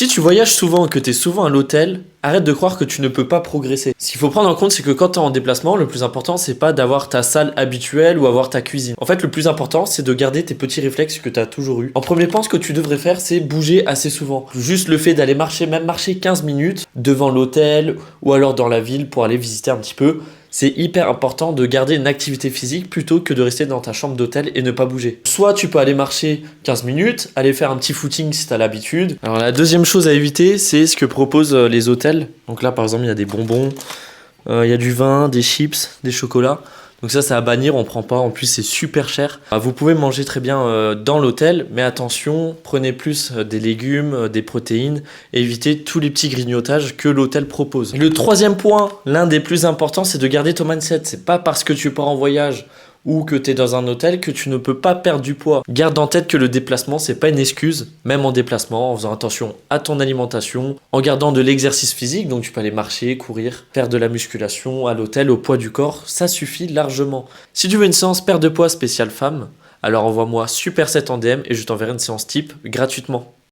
Si tu voyages souvent et que tu es souvent à l'hôtel, arrête de croire que tu ne peux pas progresser. Ce qu'il faut prendre en compte, c'est que quand tu es en déplacement, le plus important, c'est pas d'avoir ta salle habituelle ou avoir ta cuisine. En fait, le plus important, c'est de garder tes petits réflexes que tu as toujours eu. En premier point, ce que tu devrais faire, c'est bouger assez souvent. Juste le fait d'aller marcher, même marcher 15 minutes devant l'hôtel ou alors dans la ville pour aller visiter un petit peu. C'est hyper important de garder une activité physique plutôt que de rester dans ta chambre d'hôtel et ne pas bouger. Soit tu peux aller marcher 15 minutes, aller faire un petit footing si tu as l'habitude. Alors la deuxième chose à éviter, c'est ce que proposent les hôtels. Donc là par exemple, il y a des bonbons, il y a du vin, des chips, des chocolats. Donc ça, c'est à bannir, on prend pas. En plus, c'est super cher. Vous pouvez manger très bien dans l'hôtel, mais attention, prenez plus des légumes, des protéines, et évitez tous les petits grignotages que l'hôtel propose. Le troisième point, l'un des plus importants, c'est de garder ton mindset. C'est pas parce que tu pars en voyage ou que tu es dans un hôtel que tu ne peux pas perdre du poids. Garde en tête que le déplacement, c'est pas une excuse, même en déplacement, en faisant attention à ton alimentation, en gardant de l'exercice physique, donc tu peux aller marcher, courir, faire de la musculation à l'hôtel, au poids du corps, ça suffit largement. Si tu veux une séance perte de poids spéciale femme, alors envoie-moi Super 7 en DM et je t'enverrai une séance type gratuitement.